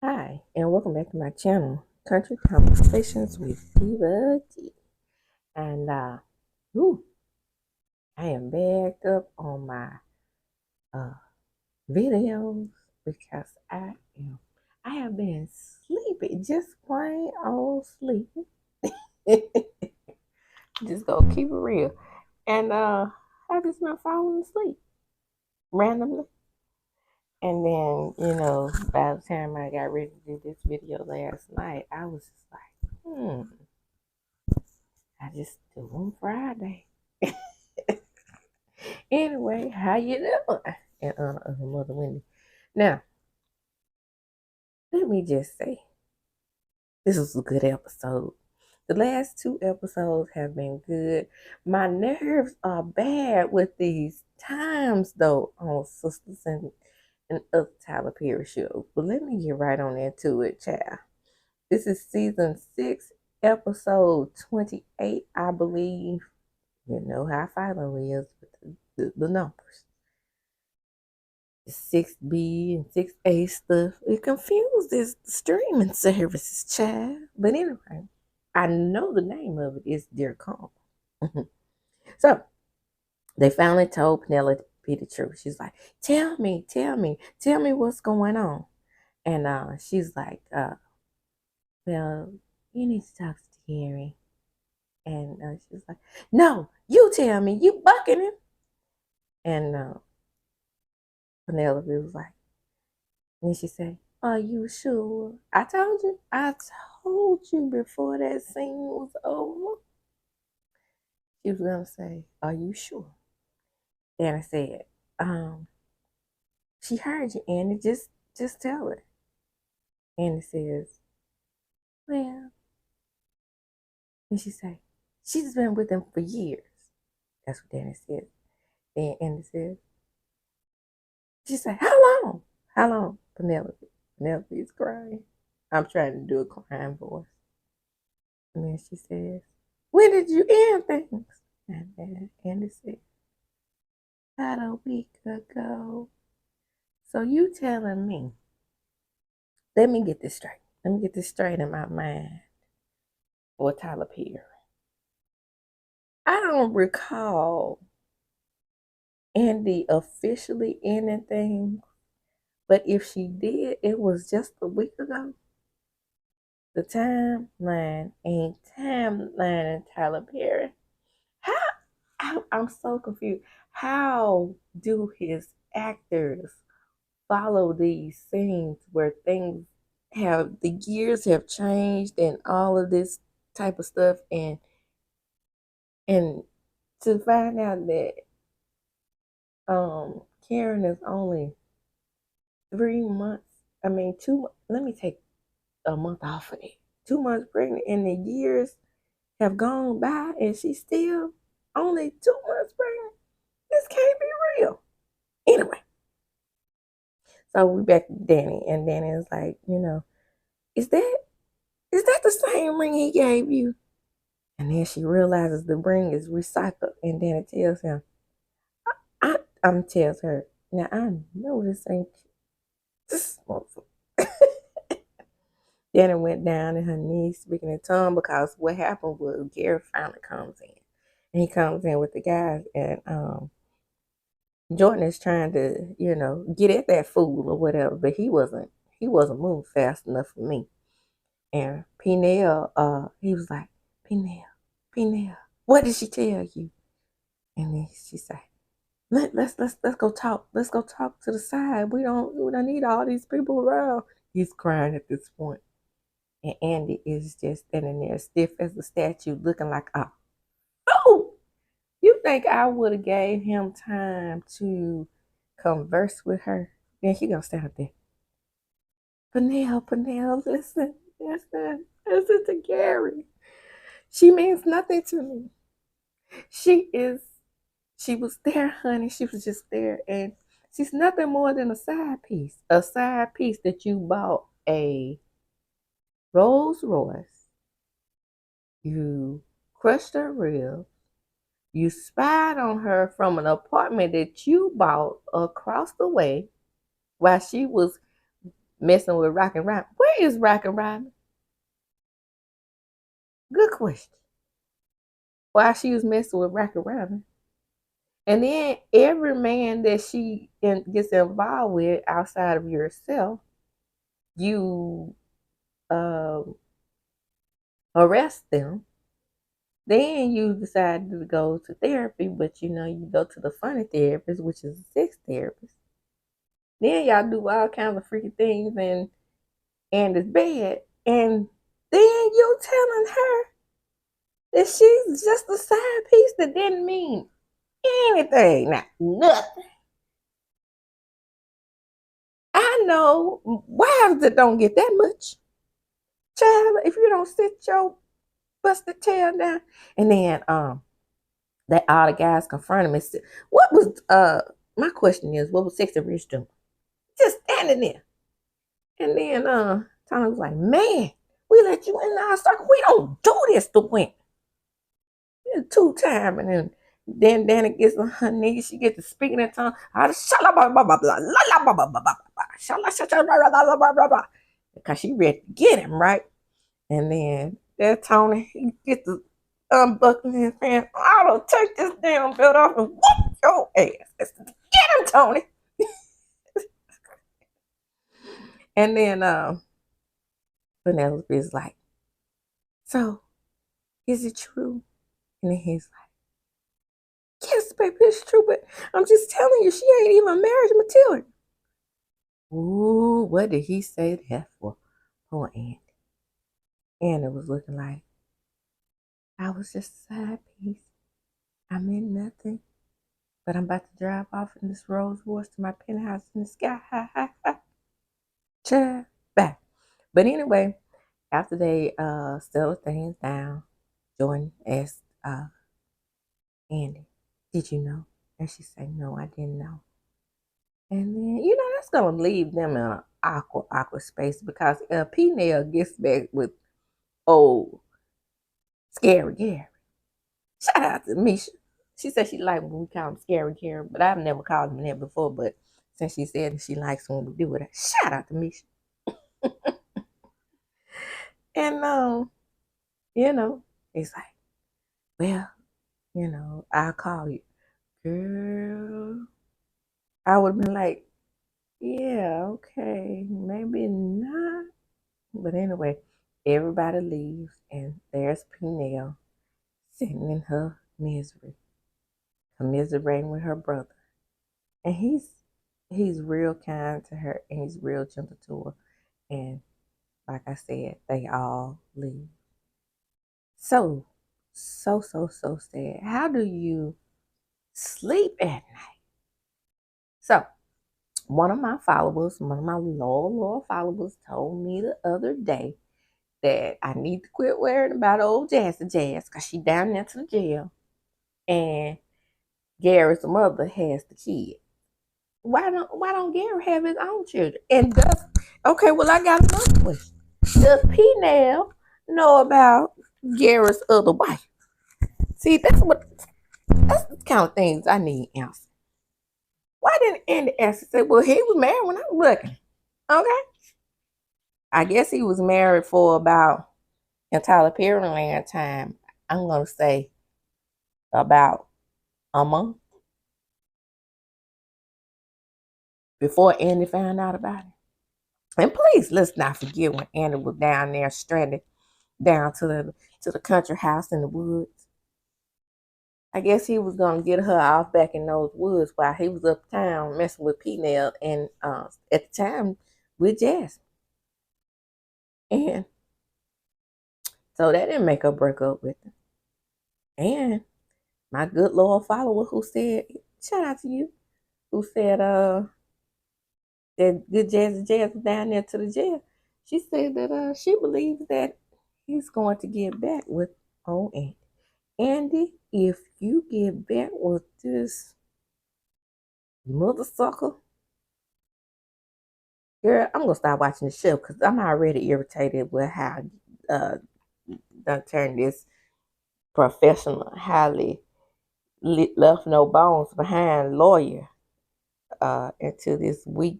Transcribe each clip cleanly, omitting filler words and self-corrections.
Hi, and welcome back to my channel, Country Conversations with Diva G. And ooh, I am backed up on my uh videos because I have been sleepy, just plain old sleepy. Just go keep it real. And I just been falling asleep randomly. And then, by the time I got ready to do this video last night, I was just like, I just do on Friday. Anyway, how you doing? In honor of Mother Wendy. Now, let me just say, this was a good episode. The last two episodes have been good. My nerves are bad with these times, though, on Sistas and other Tyler Perry shows. But let me get right on into it, child. This is season 6, episode 28, I believe. You know how Philo is with the numbers. The 6B and 6A stuff. It confuses the streaming services, child. But anyway, I know the name of it is Dear Calm. So they finally told Penelope the truth. She's like, tell me what's going on. And she's like, well, you need to talk to Gary. And she's like, no, you tell me, you bucking him. And Penelope was like, and she said, are you sure? I told you before that scene was over. She was gonna say, are you sure? And I said, she heard you, Andy. Just tell her. Andy says, well, and she said, she's been with him for years. That's what Danny said. Then Andy said, she said, how long? How long? Penelope. Penelope is crying. I'm trying to do a crying voice. And then she says, when did you end things? And then Andy said, about a week ago. So you telling me, let me get this straight. Let me get this straight in my mind for Tyler Perry. I don't recall Andy officially ending things, but if she did, it was just a week ago. The timeline ain't timelining Tyler Perry. I'm so confused. How do his actors follow these scenes where things the gears have changed and all of this type of stuff, and to find out that Karen is only 3 months, I mean 2, let me take a month off of it. 2 months pregnant and the years have gone by and she's still only 2 months pregnant. This can't be real. Anyway, so we back to Danny, and Danny is like, is that the same ring he gave you? And then she realizes the ring is recycled, and Danny tells him, tells her, now I know this ain't this motherfucker. Danny went down on her knees speaking in tongue because what happened was Gary finally comes in. And he comes in with the guys, and Jordan is trying to, get at that fool or whatever, but he wasn't moving fast enough for me. And Penel, he was like, Penel, what did she tell you? And then she said, let's go talk. Let's go talk to the side. We don't need all these people around. He's crying at this point. And Andy is just standing there stiff as a statue, looking like, oh, you think I would have gave him time to converse with her? Then she gonna stand up there. Pernell, listen to Gary. She means nothing to me. She was there, honey. She was just there, and she's nothing more than a side piece. A side piece that you bought a Rolls Royce. You crushed her ribs. You spied on her from an apartment that you bought across the way while she was messing with Rockin' Robin. Where is Rockin' Robin? Good question. Why she was messing with Rockin' Robin? And then every man that she gets involved with outside of yourself, you arrest them. Then you decide to go to therapy, but you go to the funny therapist, which is a sex therapist. Then y'all do all kinds of freaky things and it's bad. And then you telling her that she's just a side piece that didn't mean anything. Not nothing. I know wives that don't get that much. Child, if you don't sit your busted tail down. And then that all the guys confronted me. What was my question is, what was Sexy Rich doing? Just standing there. And then Tommy was like, man, we let you in our circle. We don't do this to women. It's 2 times. And then Danny gets on her knees. She gets to speaking in tongue. Because she ready to get him, right? And then that Tony, he gets to unbuckling his pants. I'll take this damn belt off and whoop your ass. Get him, Tony. And then Penelope is like, so, is it true? And then he's like, yes, baby, it's true, but I'm just telling you, she ain't even marriage material. Ooh, what did he say that for? Poor Andy. Andy was looking like, I was just a side piece. I meant nothing. But I'm about to drive off in this Rolls Royce to my penthouse in the sky. Ha, ha, ha. Child, back. But anyway, after they settled things down, Jordan asked Andy, did you know? And she said, no, I didn't know. And then, that's going to leave them in an awkward space because P-Nail gets back with old Scary Gary. Shout out to Misha. She said she liked when we call him Scary Gary, but I've never called him that before. But since she said she likes when we do it, shout out to Misha. And, it's like, well, I'll call you. Girl, I would have been like, yeah, okay, maybe not. But anyway, everybody leaves, and there's Penelope sitting in her misery, commiserating with her brother. And he's real kind to her, and he's real gentle to her. And like I said, they all leave. So sad. How do you sleep at night? So, one of my loyal followers told me the other day that I need to quit worrying about old Jazz because she down there to the jail. And Gary's mother has the kid. Why don't Gary have his own children? And okay, well I got another question. Does P-Nail know about Gary's other wife? See, that's the kind of things I need answered. Why didn't Andy ask? He said, well, he was married when I was looking. Okay. I guess he was married for about, in Tyler Perry land time, I'm going to say about a month before Andy found out about it. And please, let's not forget when Andy was down there stranded down to the country house in the woods. I guess he was going to get her off back in those woods while he was uptown messing with P-Nail and at the time with Jasmine. And so that didn't make her break up with him. And my good loyal follower who said, shout out to you, who said that good Jazz was down there to the jail. She said that she believes that he's going to get back with old Andy. Andy, if you get back with this mother sucker, girl, I'm gonna start watching the show because I'm already irritated with how done turned this professional, highly left no bones behind lawyer into this weak,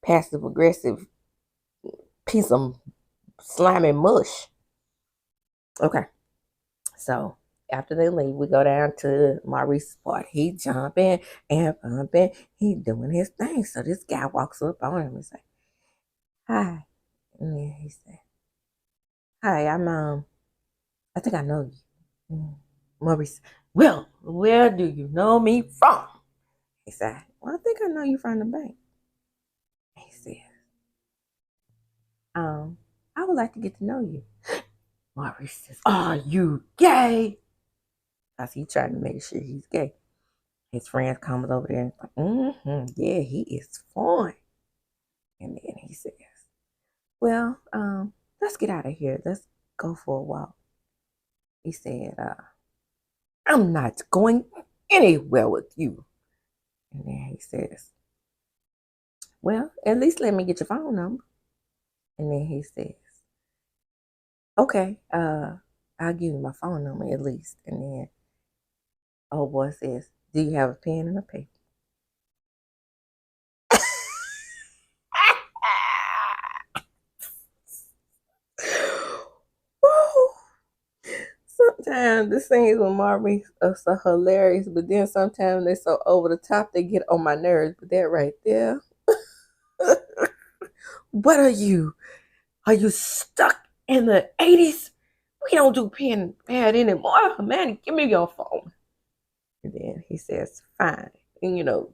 passive aggressive piece of slimy mush. Okay, so after they leave, we go down to Maurice's part. He jumping and bumping. He doing his thing. So this guy walks up on him and say, "Hi," and then he said, "Hi, I think I know you." Maurice, well, where do you know me from? He said, well, I think I know you from the bank. He said, um, I would like to get to know you. Maurice says, are you gay? Because he's trying to make sure he's gay. His friend comes over there and is like, yeah, he is fine. And then he says, well, let's get out of here. Let's go for a walk. He said, I'm not going anywhere with you. And then he says, well, at least let me get your phone number. And then he says, okay, I'll give you my phone number at least. And then old boy says, do you have a pen and a paper? Sometimes the scenes with Maurice are so hilarious, but then sometimes they're so over the top they get on my nerves. But that right there. What are you? Are you stuck in the 80s? We don't do pen and pad anymore. Man, give me your phone. And then he says, fine. And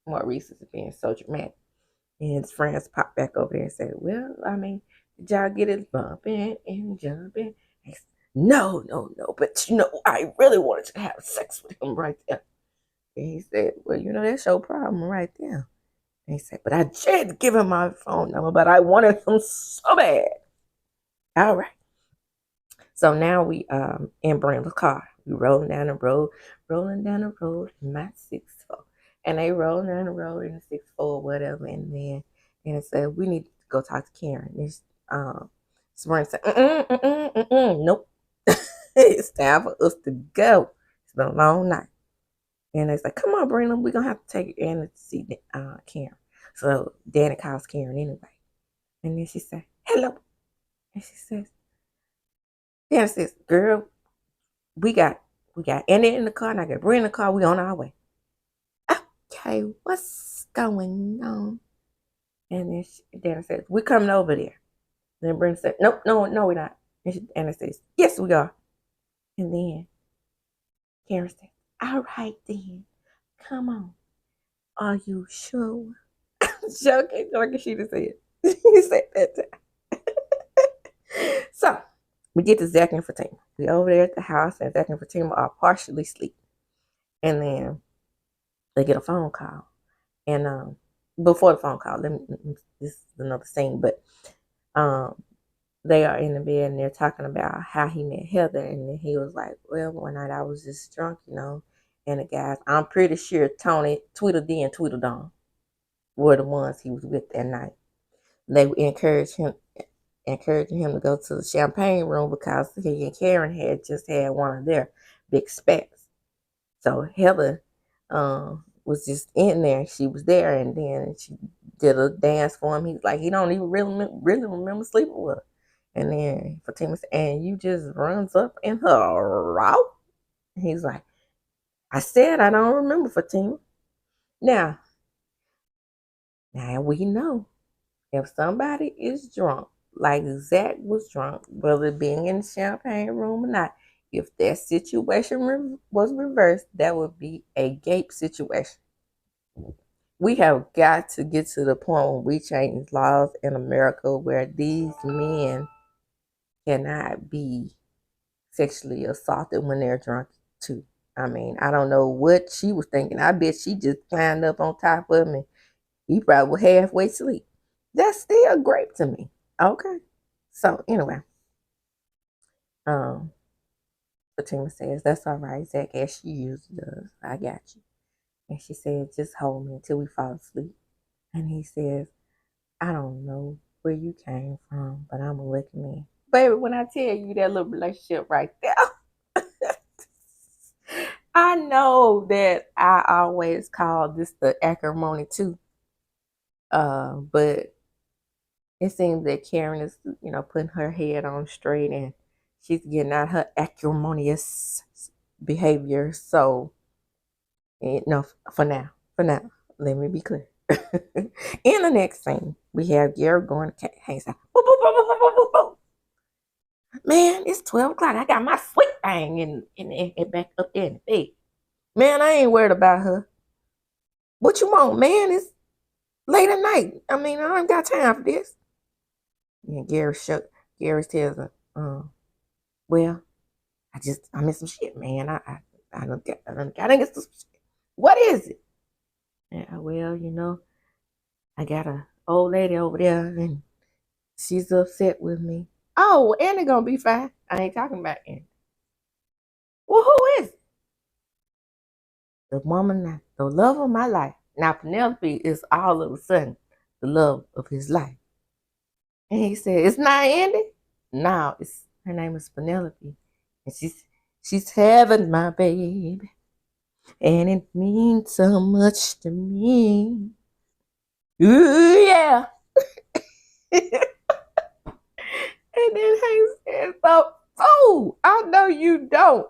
Maurice is being so dramatic. And his friends pop back over there and say, well, I mean, did y'all get it bumping and jumping? Said, no. But I really wanted to have sex with him right there. And he said, well, that's your problem right there. And he said, but I tried to give him my phone number, but I wanted him so bad. All right. So now we in Brenda's car. We rolling down the road in my 6'4". And they rolling down the road in the 6'4", or whatever, and then it said we need to go talk to Karen. This Spring said, nope. It's time for us to go. It's been a long night. And they said, come on, Brenda, we're gonna have to take Anna to see Karen. So Danny calls Karen anyway. And then she said, hello. And she says, Danny says, girl, we got Anna in the car, and I got Brenda in the car. We on our way. Okay, what's going on? And then Danny says, we're coming over there. And then Brenda said, nope, no, we're not. And Anna says, yes, we are. And then Karen said, all right then, come on. Are you sure? Joking, she just said. He said that time. So we get to Zack and Fatima. We over there at the house, and Zack and Fatima are partially asleep. And then they get a phone call. And before the phone call, this is another scene, but they are in the bed and they're talking about how he met Heather, and then he was like, well, one night I was just drunk, and the guys, I'm pretty sure Tony, Tweedledee and Tweedledum were the ones he was with that night. They encouraging him to go to the champagne room because he and Karen had just had one of their big spats. So Heather was just in there. She was there, and then she did a dance for him. He's like, he don't even really remember sleeping with her. And then Fatima said, and you just runs up in her route? He's like, I said I don't remember, Fatima. Now we know if somebody is drunk, like Zack was drunk, whether being in the champagne room or not, if that situation was reversed, that would be a gape situation. We have got to get to the point where we change laws in America where these men cannot be sexually assaulted when they're drunk too. I mean, I don't know what she was thinking. I bet she just climbed up on top of him and he probably was halfway asleep. That's still great to me. Okay. So anyway, Fatima says, that's all right, Zack, as she usually does. I got you. And she said, just hold me until we fall asleep. And he says, I don't know where you came from, but I'm a lucky man. Baby, when I tell you that little relationship right there, I know that I always call this the acrimony too. But it seems that Karen is, putting her head on straight and she's getting out her acrimonious behavior. So, no, for now, let me be clear. In the next scene, we have Gary going to Hank's house. Boop, boop, boop, boop, boop, boop, boop. Man, it's 12 o'clock. I got my sweet thing in back up there in the bed. Man, I ain't worried about her. What you want, man? It's late at night. I mean, I ain't got time for this. And Gary tells her, well, I missed some shit, man. I don't get some shit. What is it? Yeah, well, I got a old lady over there and she's upset with me. Oh, Annie gonna be fine. I ain't talking about Annie. Well, who is it? The woman, the love of my life. Now Penelope is all of a sudden the love of his life. And he said, it's not Andy? No, her name is Penelope. And she's having my baby. And it means so much to me. Ooh, yeah. And then Hank says, oh, I know you don't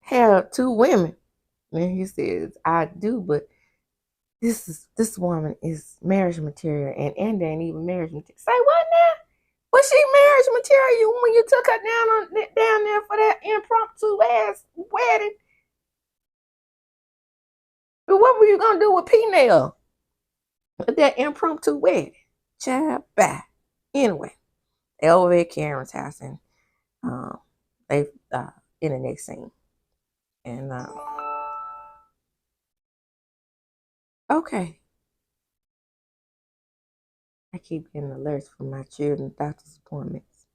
have two women. And he says, I do, but this woman is marriage material, and Andy ain't even marriage material. Say what now? Was she marriage material when you took her down there for that impromptu ass wedding? But what were you gonna do with Penelope at that impromptu wedding? Child, bye. Anyway, they over at Karen's house, and they in the next scene, and okay. I keep getting alerts from my children's doctor's appointments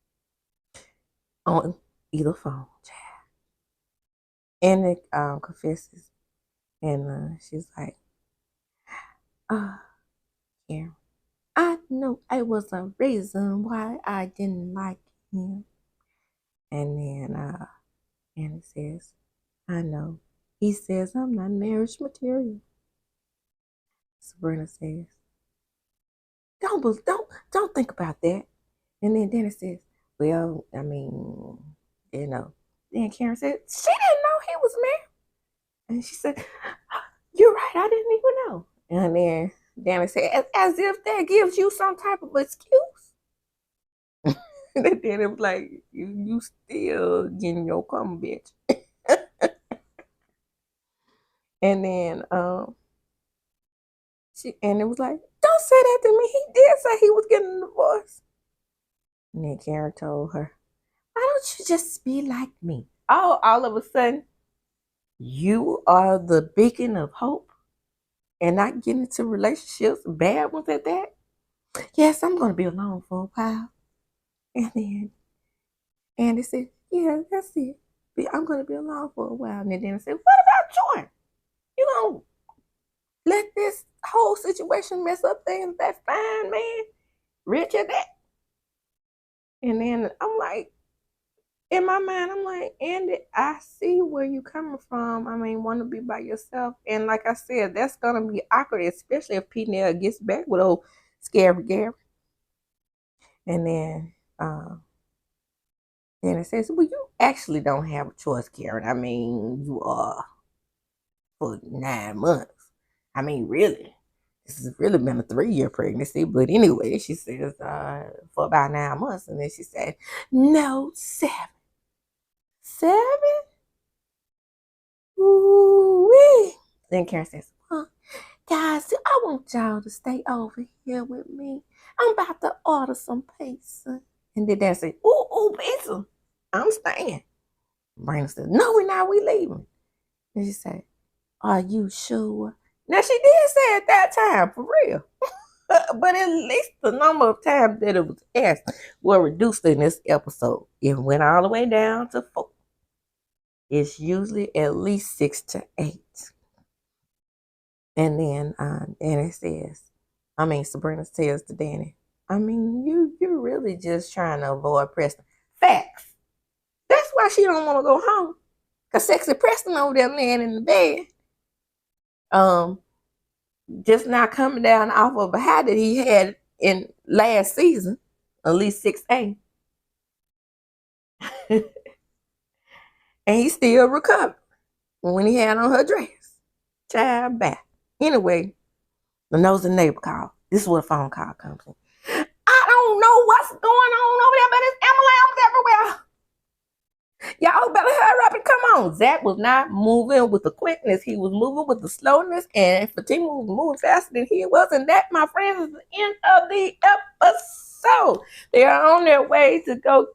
on either phone, child. And it confesses, and she's like, Karen, I know it was a reason why I didn't like him. And then Annie says, I know. He says I'm not marriage material. Sabrina says, don't think about that. And then Dennis says, well, I mean, Then Karen said, she didn't know he was married. And she said, you're right, I didn't even know. And then Dennis said, as if that gives you some type of excuse. And then it was like, you still getting your come, bitch. And then and it was like, don't say that to me. He did say he was getting a divorce. And then Karen told her, why don't you just be like me? Oh, all of a sudden, you are the beacon of hope and not getting into relationships, bad ones at that. Yes, I'm going to be alone for a while. And then Andy said, yeah, that's it. I'm going to be alone for a while. And then I said, what about Jordan? You going to let this whole situation mess up things? That's fine, man. Rich at that. And then I'm like, in my mind, I'm like, Andy, I see where you coming from. I mean, want to be by yourself. And like I said, that's going to be awkward, especially if Penelope gets back with old Scary Gary. And then it says, well, you actually don't have a choice, Karen. I mean, you are for 9 months. I mean, really. This has really been a 3-year pregnancy. But anyway, she says, for about 9 months. And then she said, no, 7. 7? Ooh-wee. Then Karen says, guys, I want y'all to stay over here with me. I'm about to order some pizza. And then Dad said, ooh, pizza. I'm staying. Brandon said, no, we're not. We leaving. And she said, are you sure? Now, she did say at that time, for real. But at least the number of times that it was asked were reduced in this episode. It went all the way down to 4. It's usually at least 6 to 8. And then Danny says, Sabrina says to Danny, you're really just trying to avoid Preston. Facts. That's why she don't want to go home. Because sexy Preston over there laying in the bed. Just not coming down off of a high that he had in last season, at least 6A. And he still recovered when he had on her dress. Child back. Anyway, the nosy neighbor called. This is where the phone call comes in. I don't know what's going on over there, but it's ambulance everywhere. Y'all better hurry up and come on. Zack was not moving with the quickness. He was moving with the slowness, and Fatima was moving faster than he was. And that, my friends, is the end of the episode. They are on their way to go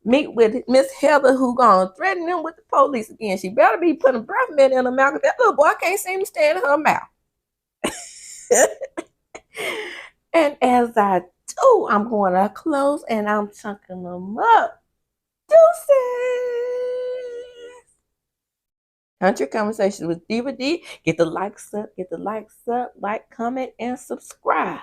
meet with Miss Heather, who gonna threaten them with the police again. She better be putting breath mint in her mouth, because that little boy can't seem to stay in her mouth. And as I do, I'm going to close and I'm chunking them up. Deuces. Country Conversations with Diva D. Get the likes up, like, comment, and subscribe.